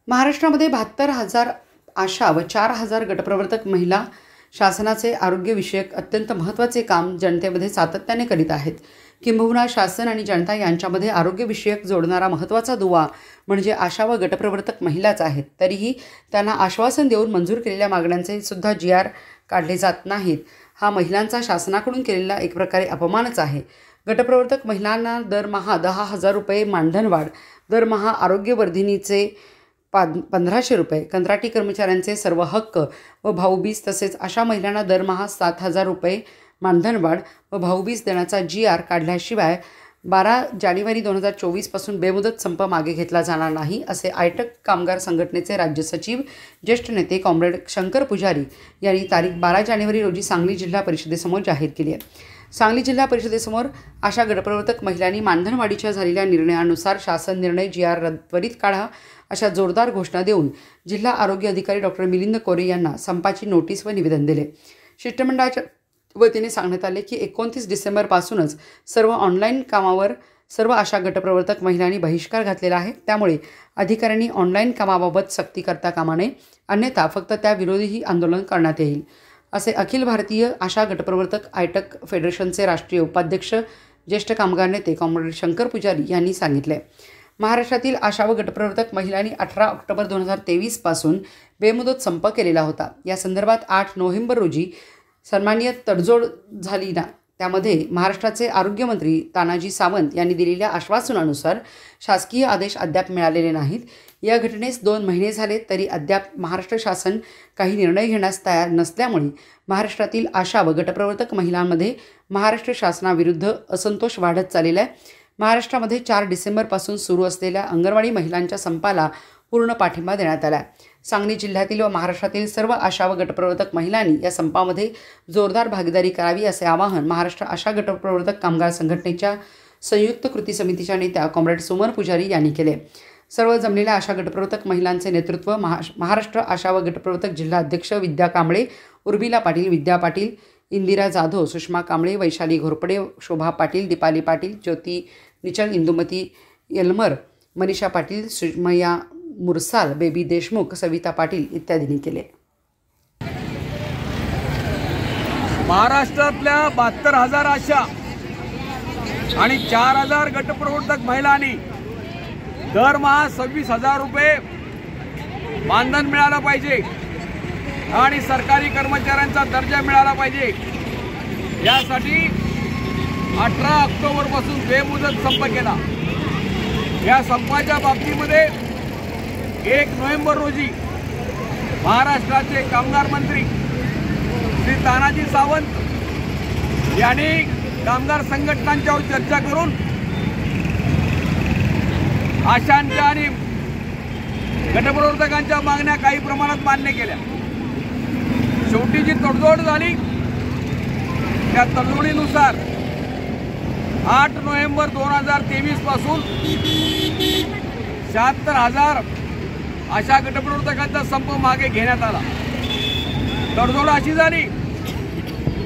महाराष्ट्रामध्ये 72,000 आशा व 4,000 गटप्रवर्तक महिला शासनाचे आरोग्यविषयक अत्यंत महत्त्वाचे काम जनतेमध्ये सातत्याने करीत आहेत। किंबहुना शासन आणि जनता यांच्यामध्ये आरोग्यविषयक जोडणारा महत्त्वाचा दुवा म्हणजे आशा व गटप्रवर्तक महिलाच आहेत। तरीही त्यांना आश्वासन देऊन मंजूर केलेल्या मागण्यांचे सुद्धा GR काढले जात नाहीत। हा महिलांचा शासनाकडून केलेला एक प्रकारे अपमानच आहे। गटप्रवर्तक महिलांना दरमहा 10,000 रुपये मानधनवाढ, दरमहा आरोग्यवर्धिनीचे 1,500 रुपये, कंत्राटी कर्मचाऱ्यांचे सर्व हक्क व भाऊबीज तसेच अशा महिलांना दरमहा 7,000 रुपये मानधनवाढ व भाऊबीज देण्याचा GR काढल्याशिवाय 12 जानेवारी 2024 पासून बेमुदत संप मागे घेतला जाणार नाही, असे आयटक कामगार संघटनेचे राज्य सचिव ज्येष्ठ नेते कॉम्रेड शंकर पुजारी यांनी तारीख 12 जानेवारी रोजी सांगली जिल्हा परिषदेसमोर जाहीर केली आहे। सांगली जिल्हा परिषदेसमोर अशा गटप्रवर्तक महिलांनी मानधनवाढीच्या झालेल्या निर्णयानुसार शासन निर्णय GR त्वरित काढा अशा जोरदार घोषणा देऊन जिल्हा आरोग्य अधिकारी डॉक्टर मिलिंद कोरे यांना संपाची नोटीस व निवेदन दिले। शिष्टमंडळाच्या वतीने सांगण्यात आले की 29 डिसेंबरपासूनच सर्व ऑनलाईन कामावर सर्व आशा गटप्रवर्तक महिलांनी बहिष्कार घातलेला आहे। त्यामुळे अधिकाऱ्यांनी ऑनलाईन कामाबाबत सक्ती करता कामा नये, अन्यथा फक्त त्याविरोधीही आंदोलन करण्यात येईल, असे अखिल भारतीय आशा गटप्रवर्तक आयटक फेडरेशनचे राष्ट्रीय उपाध्यक्ष ज्येष्ठ कामगार नेते कॉम्रेड शंकर पुजारी यांनी सांगितले। महाराष्ट्रातील आशा व गटप्रवर्तक महिलांनी 18 ऑक्टोबर 2023 पासून बेमुदत संप केलेला होता। या संदर्भात 8 नोव्हेंबर रोजी सन्माननीय तडजोड झाली ना, त्यामध्ये महाराष्ट्राचे आरोग्यमंत्री तानाजी सावंत यांनी दिलेल्या आश्वासनानुसार शासकीय आदेश अद्याप मिळालेले नाहीत। या घटनेस 2 महिने झाले तरी अद्याप महाराष्ट्र शासन काही निर्णय घेण्यास तयार नसल्यामुळे महाराष्ट्रातील आशा व गटप्रवर्तक महिलांमध्ये महाराष्ट्र शासनाविरुद्ध असंतोष वाढत चाललेला आहे। महाराष्ट्रामध्ये 4 डिसेंबरपासून सुरू असलेल्या अंगणवाडी महिलांच्या संपाला पूर्ण पाठिंबा देण्यात आला। सांगली जिल्ह्यातील व महाराष्ट्रातील सर्व आशा व गटप्रवर्तक महिलांनी या संपामध्ये जोरदार भागीदारी करावी, असे आवाहन महाराष्ट्र आशा गटप्रवर्तक कामगार संघटनेच्या संयुक्त कृती समितीच्या नेत्या कॉम्रेड सुमन पुजारी यांनी केले। सर्व जमलेल्या आशा गटप्रवर्तक महिलांचे नेतृत्व महाराष्ट्र आशा व गटप्रवर्तक जिल्हा अध्यक्ष विद्या कांबळे, उर्मिला पाटील, विद्या पाटील, इंदिरा जाधव, सुषमा कांबळे, वैशाली घोरपडे, शोभा पाटील, दीपाली पाटील, ज्योती निचल, इंदुमती येलमर, मनीषा पाटील, सुमया मुरसाल, बेबी देशमुख, सविता पाटील इत्यादींनी केले। महाराष्ट्रातल्या 72,000 आशा आणि 4,000 गटप्रवर्तक महिलांनी दरमहा 26,000 रुपये मानधन मिळालं पाहिजे आणि सरकारी कर्मचाऱ्यांचा दर्जा मिळाला पाहिजे। यासाठी 18 ऑक्टोबरपासून बेमुदत संप केला। या संपाच्या बाबतीमध्ये 1 नोव्हेंबर रोजी महाराष्ट्राचे कामगार मंत्री श्री तानाजी सावंत यांनी कामगार संघटनांच्यावर चर्चा करून आशांच्या आणि गटप्रवर्तकांच्या मागण्या काही प्रमाणात मान्य केल्या। शेवटी जी तडजोड झाली त्या तडजोडीनुसार 8 नोव्हेंबर 2023 पासून 76,000 आशा गटप्रवर्तकांचा संप मागे घेण्यात आला। तडजोड अशी झाली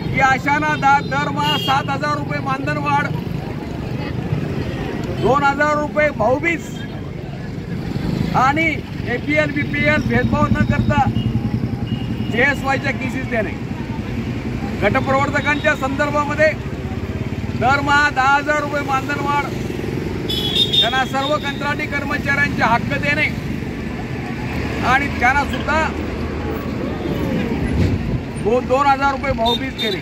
की आशांना दरमहा 7,000 रुपये मानधनवाढ, 2,000 रुपये भाऊबीज आणि APL BPL भेदभाव न करता JSYच्या केसेस देणे। गटप्रवर्तकांच्या संदर्भामध्ये दरमहा 10,000 रुपये मानधनवाढ, त्यांना सर्व कंत्राटी कर्मचाऱ्यांचे हक्क देणे आणि त्यांना सुद्धा 2,000 रुपये भाऊबीज केले।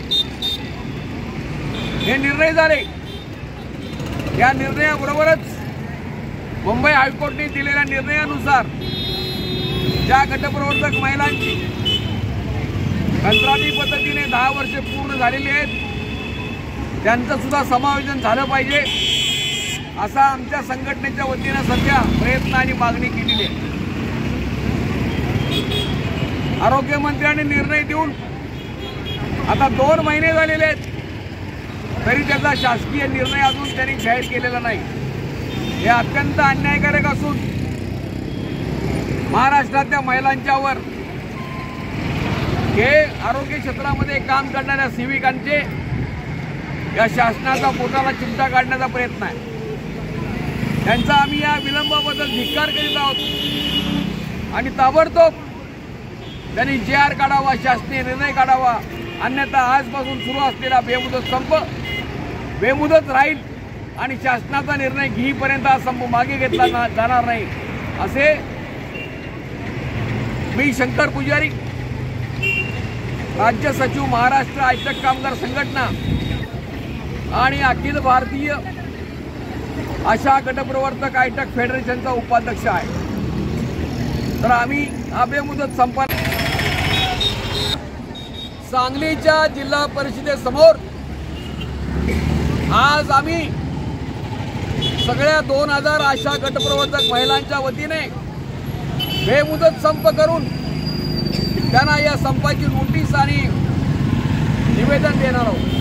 हे निर्णय झाले। या निर्णयाबरोबरच मुंबई हायकोर्टाने दिलेल्या निर्णयानुसार ज्या गटप्रवर्तक महिलांची कंत्राटी पद्धतीने 10 वर्षे पूर्ण झालेली आहेत त्यांचं सुद्धा समायोजन झालं पाहिजे, असा आमच्या संघटनेच्या वतीने सध्या प्रयत्न आणि मागणी केलेली आहे। आरोग्यमंत्र्यांनी निर्णय देऊन आता 2 महिने झालेले आहेत तरी त्याचा शासकीय निर्णय अजून त्यांनी जाहीर केलेला नाही। हे अत्यंत अन्यायकारक असून महाराष्ट्रातल्या महिलांच्यावर हे आरोग्य क्षेत्रामध्ये काम करणाऱ्या सेविकांचे या शासनाचा पोटाला चिमटा काढण्याचा प्रयत्न आहे। त्यांचा आम्ही या विलंबाबद्दल धिक्कार करीत आहोत। आणि ताबडतोब त्यांनी JR काढावा, शासकीय निर्णय काढावा, अन्यथा आजपासून सुरू असलेला बेमुदत संप बेमुदत राहील आणि शासनाचा निर्णय घेईपर्यंत हा संप मागे घेतला जाणार नाही असे मी शंकर पुजारी, राज्य सचिव महाराष्ट्र आयटक कामगार संघटना आणि अखिल भारतीय आशा गटप्रवर्तक आयटक फेडरेशनचा उपाध्यक्ष आहे. तर आम्ही हा बेमुदत संप सांगलीच्या जिल्हा परिषदेसमोर आज आम्ही सगळ्या 2000 आशा गटप्रवर्तक महिलांच्या वतीने बेमुदत संप करून त्यांना या संपाची नोटीस आणि निवेदन देणार आहोत.